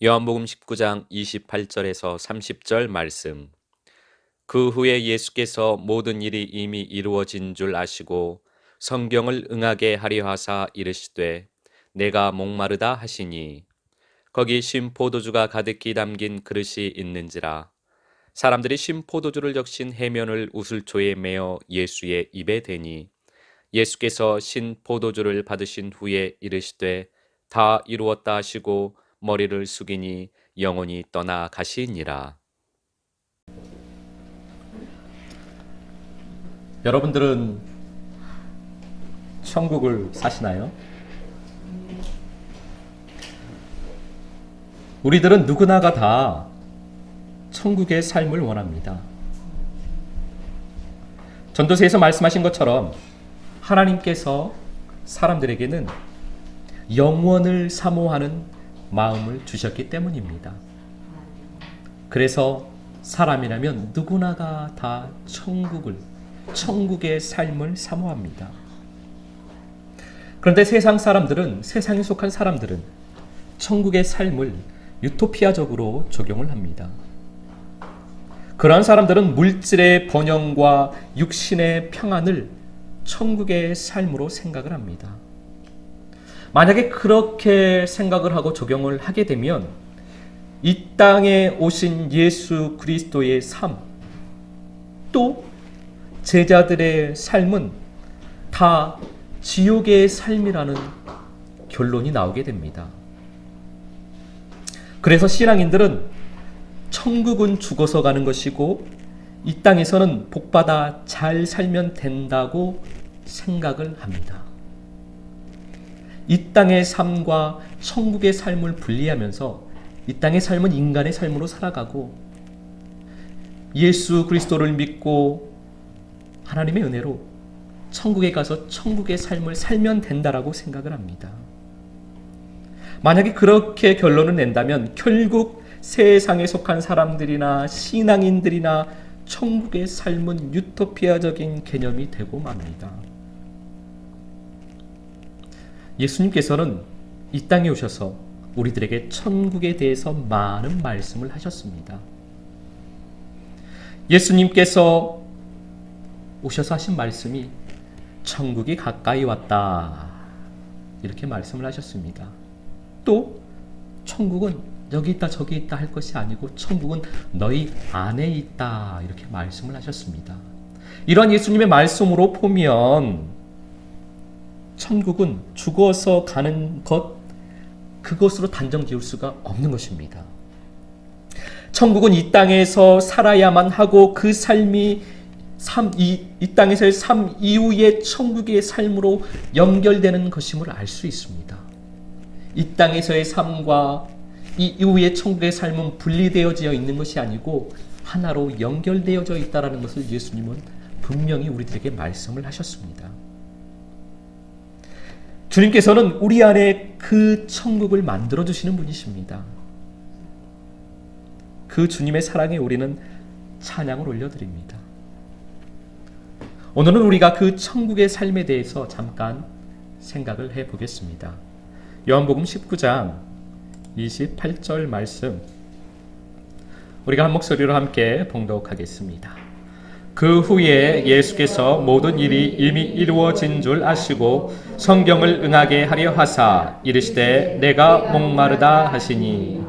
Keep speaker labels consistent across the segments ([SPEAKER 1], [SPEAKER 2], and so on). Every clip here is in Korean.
[SPEAKER 1] 요한복음 19장 28절에서 30절 말씀. 그 후에 예수께서 모든 일이 이미 이루어진 줄 아시고 성경을 응하게 하려 하사 이르시되 내가 목마르다 하시니 거기 신 포도주가 가득히 담긴 그릇이 있는지라. 사람들이 신 포도주를 적신 해면을 우슬초에 메어 예수의 입에 대니 예수께서 신 포도주를 받으신 후에 이르시되 다 이루었다 하시고 머리를 숙이니 영혼이 떠나 가시니라.
[SPEAKER 2] 여러분들은 천국을 사시나요? 우리들은 누구나가 다 천국의 삶을 원합니다. 전도서에서 말씀하신 것처럼 하나님께서 사람들에게는 영원을 사모하는 마음을 주셨기 때문입니다. 그래서 사람이라면 누구나가 다 천국의 삶을 사모합니다. 그런데 세상에 속한 사람들은 천국의 삶을 유토피아적으로 적용을 합니다. 그러한 사람들은 물질의 번영과 육신의 평안을 천국의 삶으로 생각을 합니다. 만약에 그렇게 생각을 하고 적용을 하게 되면 이 땅에 오신 예수 그리스도의 삶, 또 제자들의 삶은 다 지옥의 삶이라는 결론이 나오게 됩니다. 그래서 신앙인들은 천국은 죽어서 가는 것이고 이 땅에서는 복받아 잘 살면 된다고 생각을 합니다. 이 땅의 삶과 천국의 삶을 분리하면서 이 땅의 삶은 인간의 삶으로 살아가고 예수 그리스도를 믿고 하나님의 은혜로 천국에 가서 천국의 삶을 살면 된다라고 생각을 합니다. 만약에 그렇게 결론을 낸다면 결국 세상에 속한 사람들이나 신앙인들이나 천국의 삶은 유토피아적인 개념이 되고 맙니다. 예수님께서는 이 땅에 오셔서 우리들에게 천국에 대해서 많은 말씀을 하셨습니다. 예수님께서 오셔서 하신 말씀이 천국이 가까이 왔다 이렇게 말씀을 하셨습니다. 또 천국은 여기 있다 저기 있다 할 것이 아니고 천국은 너희 안에 있다 이렇게 말씀을 하셨습니다. 이러한 예수님의 말씀으로 보면 천국은 죽어서 가는 그것으로 단정 지을 수가 없는 것입니다. 천국은 이 땅에서 살아야만 하고 그 삶이 이 땅에서의 삶 이후의 천국의 삶으로 연결되는 것임을 알 수 있습니다. 이 땅에서의 삶과 이 이후의 천국의 삶은 분리되어져 있는 것이 아니고 하나로 연결되어져 있다는 것을 예수님은 분명히 우리들에게 말씀을 하셨습니다. 주님께서는 우리 안에 그 천국을 만들어 주시는 분이십니다. 그 주님의 사랑에 우리는 찬양을 올려드립니다. 오늘은 우리가 그 천국의 삶에 대해서 잠깐 생각을 해보겠습니다. 요한복음 19장 28절 말씀 우리가 한 목소리로 함께 봉독하겠습니다. 그 후에 예수께서 모든 일이 이미 이루어진 줄 아시고 성경을 응하게 하려 하사 이르시되 내가 목마르다 하시니.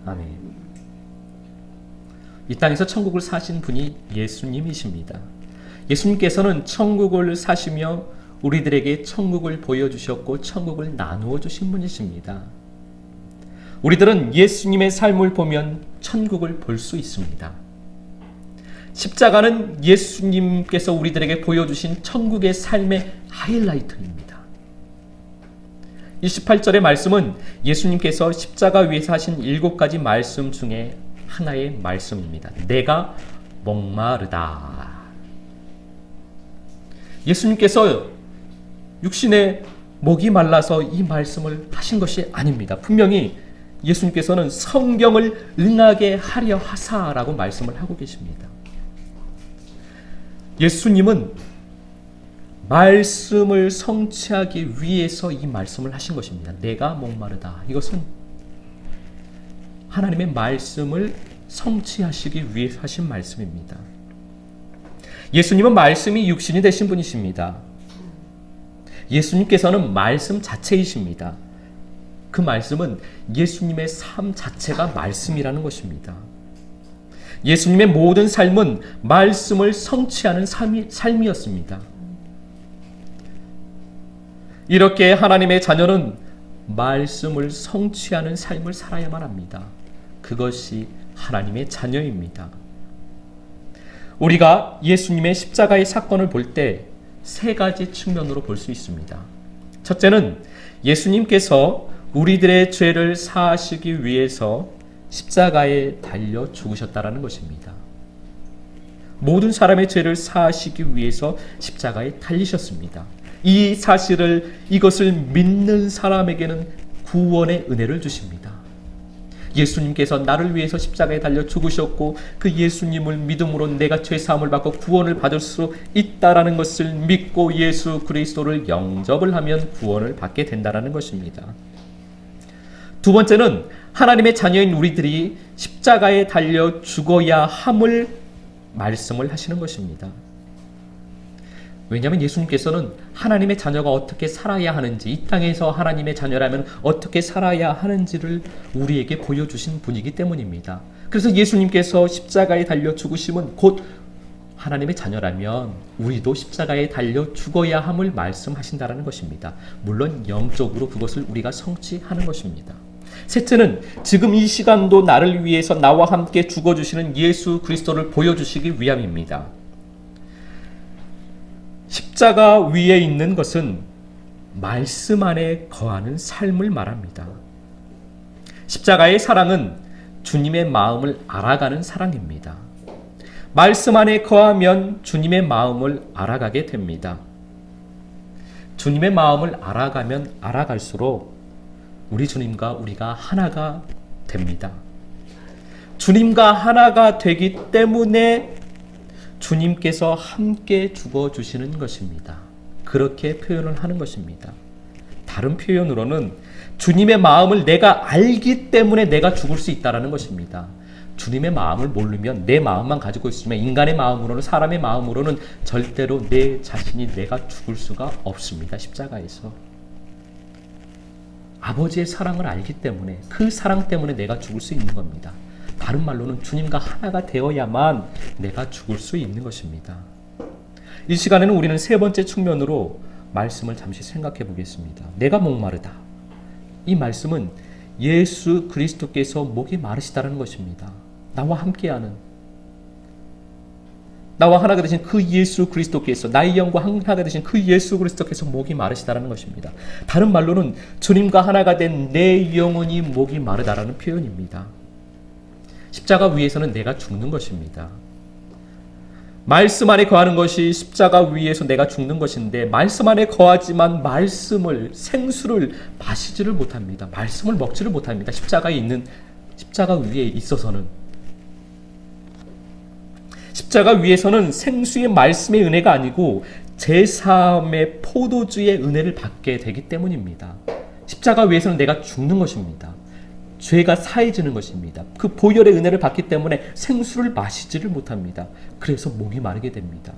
[SPEAKER 2] 아멘. 이 땅에서 천국을 사신 분이 예수님이십니다. 예수님께서는 천국을 사시며 우리들에게 천국을 보여주셨고 천국을 나누어 주신 분이십니다. 우리들은 예수님의 삶을 보면 천국을 볼 수 있습니다. 십자가는 예수님께서 우리들에게 보여주신 천국의 삶의 하이라이트입니다. 28절의 말씀은 예수님께서 십자가 위에서 하신 7가지 말씀 중에 하나의 말씀입니다. 내가 목마르다. 예수님께서 육신의 목이 말라서 이 말씀을 하신 것이 아닙니다. 분명히 예수님께서는 성경을 응하게 하려 하사라고 말씀을 하고 계십니다. 예수님은 말씀을 성취하기 위해서 이 말씀을 하신 것입니다. 내가 목마르다. 이것은 하나님의 말씀을 성취하시기 위해 하신 말씀입니다. 예수님은 말씀이 육신이 되신 분이십니다. 예수님께서는 말씀 자체이십니다. 그 말씀은 예수님의 삶 자체가 말씀이라는 것입니다. 예수님의 모든 삶은 말씀을 성취하는 삶이었습니다. 이렇게 하나님의 자녀는 말씀을 성취하는 삶을 살아야만 합니다. 그것이 하나님의 자녀입니다. 우리가 예수님의 십자가의 사건을 볼 때 세 가지 측면으로 볼 수 있습니다. 첫째는 예수님께서 우리들의 죄를 사하시기 위해서 십자가에 달려 죽으셨다라는 것입니다. 모든 사람의 죄를 사하시기 위해서 십자가에 달리셨습니다. 이 사실을, 이것을 믿는 사람에게는 구원의 은혜를 주십니다. 예수님께서 나를 위해서 십자가에 달려 죽으셨고 그 예수님을 믿음으로 내가 죄사함을 받고 구원을 받을 수 있다라는 것을 믿고 예수 그리스도를 영접을 하면 구원을 받게 된다는 것입니다. 두 번째는 하나님의 자녀인 우리들이 십자가에 달려 죽어야 함을 말씀을 하시는 것입니다. 왜냐하면 예수님께서는 하나님의 자녀가 어떻게 살아야 하는지, 이 땅에서 하나님의 자녀라면 어떻게 살아야 하는지를 우리에게 보여주신 분이기 때문입니다. 그래서 예수님께서 십자가에 달려 죽으심은 곧 하나님의 자녀라면 우리도 십자가에 달려 죽어야 함을 말씀하신다는 것입니다. 물론 영적으로 그것을 우리가 성취하는 것입니다. 셋째는 지금 이 시간도 나를 위해서 나와 함께 죽어주시는 예수 그리스도를 보여주시기 위함입니다. 십자가 위에 있는 것은 말씀 안에 거하는 삶을 말합니다. 십자가의 사랑은 주님의 마음을 알아가는 사랑입니다. 말씀 안에 거하면 주님의 마음을 알아가게 됩니다. 주님의 마음을 알아가면 알아갈수록 우리 주님과 우리가 하나가 됩니다. 주님과 하나가 되기 때문에 주님께서 함께 죽어주시는 것입니다. 그렇게 표현을 하는 것입니다. 다른 표현으로는 주님의 마음을 내가 알기 때문에 내가 죽을 수 있다는 것입니다. 주님의 마음을 모르면, 내 마음만 가지고 있으면, 인간의 마음으로는, 사람의 마음으로는 절대로 내 자신이 내가 죽을 수가 없습니다. 십자가에서. 아버지의 사랑을 알기 때문에, 그 사랑 때문에 내가 죽을 수 있는 겁니다. 다른 말로는 주님과 하나가 되어야만 내가 죽을 수 있는 것입니다. 이 시간에는 우리는 세 번째 측면으로 말씀을 잠시 생각해 보겠습니다. 내가 목마르다. 이 말씀은 예수 그리스도께서 목이 마르시다는 것입니다. 나와 함께하는, 나와 하나가 되신 그 예수 그리스도께서, 나의 영과 하나가 되신 그 예수 그리스도께서 목이 마르시다는 것입니다. 다른 말로는 주님과 하나가 된 내 영혼이 목이 마르다라는 표현입니다. 십자가 위에서는 내가 죽는 것입니다. 말씀 안에 거하는 것이 십자가 위에서 내가 죽는 것인데, 말씀 안에 거하지만 말씀을, 생수를 마시지를 못합니다. 말씀을 먹지를 못합니다. 십자가 위에 있어서는. 십자가 위에서는 생수의 말씀의 은혜가 아니고 제사함의 포도주의 은혜를 받게 되기 때문입니다. 십자가 위에서는 내가 죽는 것입니다. 죄가 사해지는 것입니다. 그 보혈의 은혜를 받기 때문에 생수를 마시지를 못합니다. 그래서 목이 마르게 됩니다.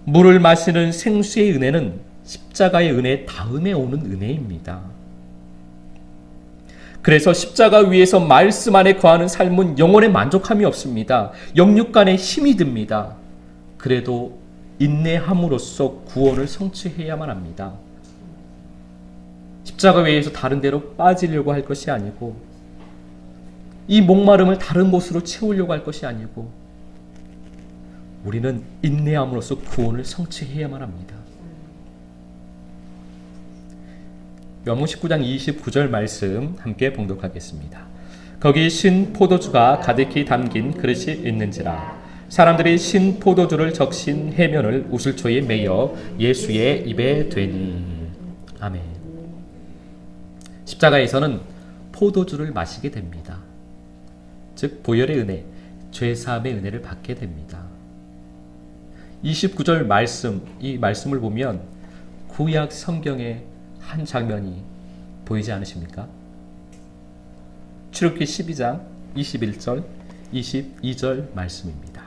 [SPEAKER 2] 물을 마시는 생수의 은혜는 십자가의 은혜 다음에 오는 은혜입니다. 그래서 십자가 위에서 말씀 안에 거하는 삶은 영혼의 만족함이 없습니다. 영육간에 힘이 듭니다. 그래도 인내함으로써 구원을 성취해야만 합니다. 십자가 외에서 다른 데로 빠지려고 할 것이 아니고, 이 목마름을 다른 곳으로 채우려고 할 것이 아니고, 우리는 인내함으로써 구원을 성취해야만 합니다. 요한복음 19장 29절 말씀 함께 봉독하겠습니다. 거기 신 포도주가 가득히 담긴 그릇이 있는지라 사람들이 신 포도주를 적신 해면을 우슬초에 매여 예수의 입에 대니. 아멘. 십자가에서는 포도주를 마시게 됩니다. 즉 보혈의 은혜, 죄사함의 은혜를 받게 됩니다. 29절 말씀, 이 말씀을 보면 구약 성경의 한 장면이 보이지 않으십니까? 출애굽기 12장 21절 22절 말씀입니다.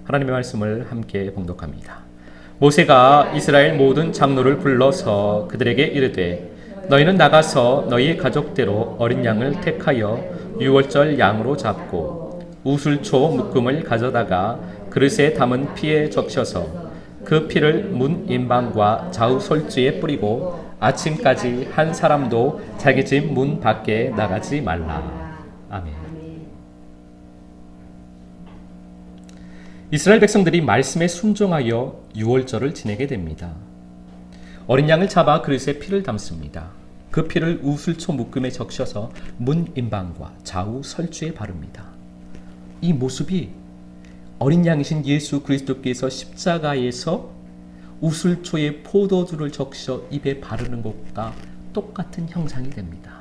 [SPEAKER 2] 하나님의 말씀을 함께 봉독합니다. 모세가 이스라엘 모든 장로를 불러서 그들에게 이르되 너희는 나가서 너희 가족대로 어린 양을 택하여 유월절 양으로 잡고 우슬초 묶음을 가져다가 그릇에 담은 피에 적셔서 그 피를 문 임방과 좌우 솔지에 뿌리고 아침까지 한 사람도 자기 집 문 밖에 나가지 말라. 아멘. 이스라엘 백성들이 말씀에 순종하여 유월절을 지내게 됩니다. 어린 양을 잡아 그릇에 피를 담습니다. 그 피를 우슬초 묶음에 적셔서 문 임방과 좌우 설주에 바릅니다. 이 모습이 어린 양이신 예수 그리스도께서 십자가에서 우슬초에 포도주를 적셔 입에 바르는 것과 똑같은 형상이 됩니다.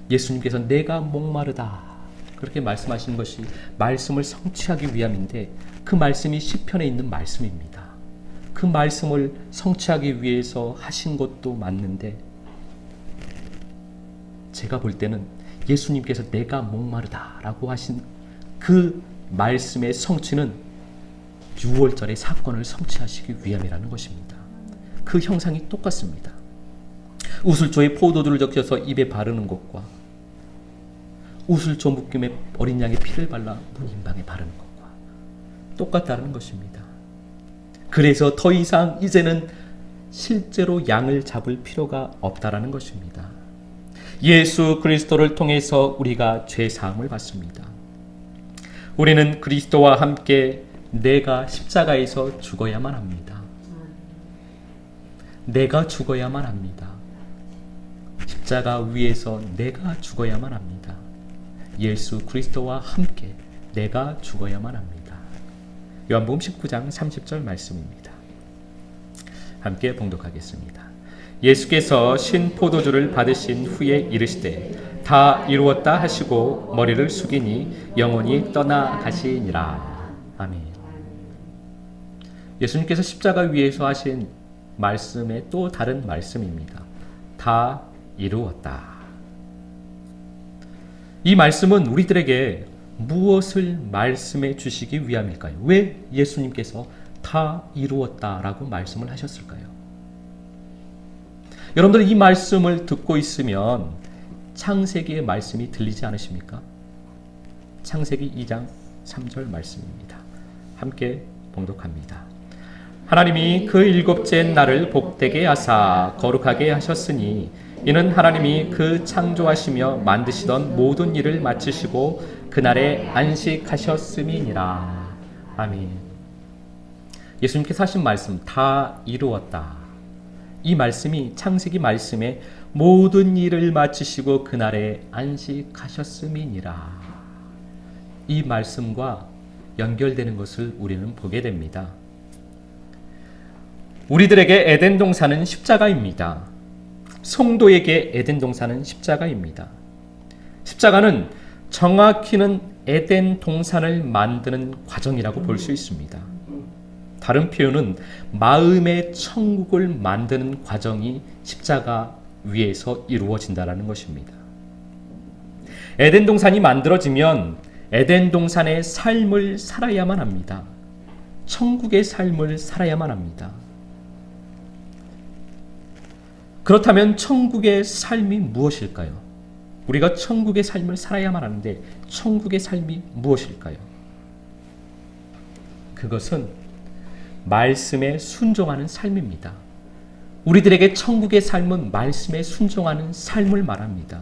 [SPEAKER 2] 예수님께서 내가 목마르다 그렇게 말씀하신 것이 말씀을 성취하기 위함인데 그 말씀이 시편에 있는 말씀입니다. 그 말씀을 성취하기 위해서 하신 것도 맞는데 제가 볼 때는 예수님께서 내가 목마르다라고 하신 그 말씀의 성취는 유월절의 사건을 성취하시기 위함이라는 것입니다. 그 형상이 똑같습니다. 우슬초에 포도주를 적셔서 입에 바르는 것과 우슬초 묶음에 어린 양의 피를 발라 문 임방에 바르는 것과 똑같다는 것입니다. 그래서 더 이상 이제는 실제로 양을 잡을 필요가 없다라는 것입니다. 예수 그리스도를 통해서 우리가 죄 사함을 받습니다. 우리는 그리스도와 함께 내가 십자가에서 죽어야만 합니다. 내가 죽어야만 합니다. 십자가 위에서 내가 죽어야만 합니다. 예수 그리스도와 함께 내가 죽어야만 합니다. 요한복음 19장 30절 말씀입니다. 함께 봉독하겠습니다. 예수께서 신 포도주를 받으신 후에 이르시되 다 이루었다 하시고 머리를 숙이니 영혼이 떠나가시니라. 아멘. 예수님께서 십자가 위에서 하신 말씀의 또 다른 말씀입니다. 다 이루었다. 이 말씀은 우리들에게 무엇을 말씀해 주시기 위함일까요? 왜 예수님께서 다 이루었다라고 말씀을 하셨을까요? 여러분들 이 말씀을 듣고 있으면 창세기의 말씀이 들리지 않으십니까? 창세기 2장 3절 말씀입니다. 함께 봉독합니다. 하나님이 그 일곱째 날을 복되게 하사 거룩하게 하셨으니 이는 하나님이 그 창조하시며 만드시던 모든 일을 마치시고 그날에 안식하셨음이니라. 아멘. 예수님께서 하신 말씀 다 이루었다. 이 말씀이 창세기 말씀에 모든 일을 마치시고 그날에 안식하셨음이니라. 이 말씀과 연결되는 것을 우리는 보게 됩니다. 우리들에게 에덴 동산은 십자가입니다. 성도에게 에덴 동산은 십자가입니다. 십자가는 정확히는 에덴 동산을 만드는 과정이라고 볼 수 있습니다. 다른 표현은 마음의 천국을 만드는 과정이 십자가 위에서 이루어진다는 것입니다. 에덴 동산이 만들어지면 에덴 동산의 삶을 살아야만 합니다. 천국의 삶을 살아야만 합니다. 그렇다면 천국의 삶이 무엇일까요? 우리가 천국의 삶을 살아야만 하는데 천국의 삶이 무엇일까요? 그것은 말씀에 순종하는 삶입니다. 우리들에게 천국의 삶은 말씀에 순종하는 삶을 말합니다.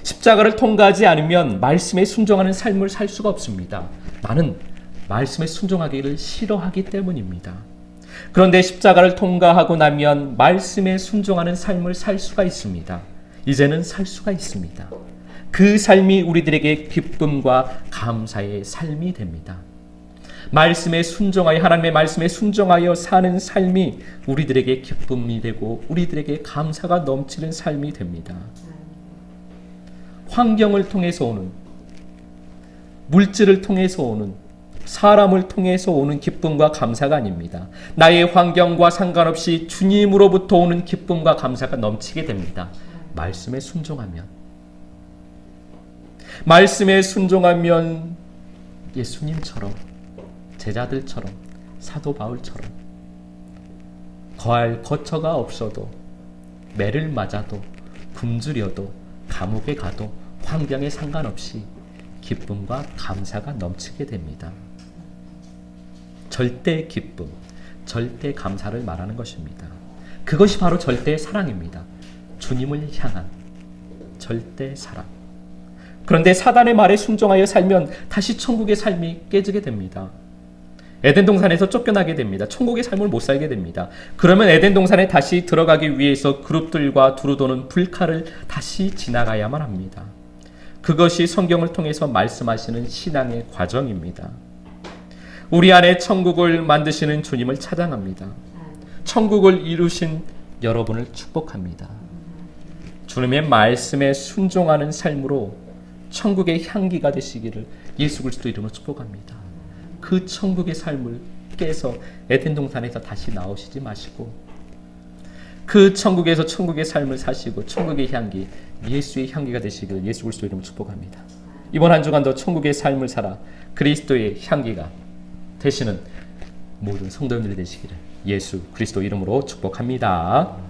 [SPEAKER 2] 십자가를 통과하지 않으면 말씀에 순종하는 삶을 살 수가 없습니다. 나는 말씀에 순종하기를 싫어하기 때문입니다. 그런데 십자가를 통과하고 나면 말씀에 순종하는 삶을 살 수가 있습니다. 이제는 살 수가 있습니다. 그 삶이 우리들에게 기쁨과 감사의 삶이 됩니다. 말씀에 순종하여 하나님의 말씀에 순종하여 사는 삶이 우리들에게 기쁨이 되고 우리들에게 감사가 넘치는 삶이 됩니다. 환경을 통해서 오는, 물질을 통해서 오는, 사람을 통해서 오는 기쁨과 감사가 아닙니다. 나의 환경과 상관없이 주님으로부터 오는 기쁨과 감사가 넘치게 됩니다. 말씀에 순종하면, 말씀에 순종하면 예수님처럼, 제자들처럼, 사도 바울처럼 거할 거처가 없어도, 매를 맞아도, 굶주려도, 감옥에 가도 환경에 상관없이 기쁨과 감사가 넘치게 됩니다. 절대 기쁨, 절대 감사를 말하는 것입니다. 그것이 바로 절대 사랑입니다. 주님을 향한 절대 사랑. 그런데 사단의 말에 순종하여 살면 다시 천국의 삶이 깨지게 됩니다. 에덴 동산에서 쫓겨나게 됩니다. 천국의 삶을 못 살게 됩니다. 그러면 에덴 동산에 다시 들어가기 위해서 그룹들과 두루 도는 불칼을 다시 지나가야만 합니다. 그것이 성경을 통해서 말씀하시는 신앙의 과정입니다. 우리 안에 천국을 만드시는 주님을 찬양합니다. 천국을 이루신 여러분을 축복합니다. 주님의 말씀에 순종하는 삶으로 천국의 향기가 되시기를 예수 그리스도 이름으로 축복합니다. 그 천국의 삶을 깨서 에덴 동산에서 다시 나오시지 마시고 그 천국에서 천국의 삶을 사시고 천국의 향기, 예수의 향기가 되시기를 예수 그리스도 이름으로 축복합니다. 이번 한 주간도 천국의 삶을 살아 그리스도의 향기가 되시는 모든 성도님들이 되시기를 예수 그리스도 이름으로 축복합니다.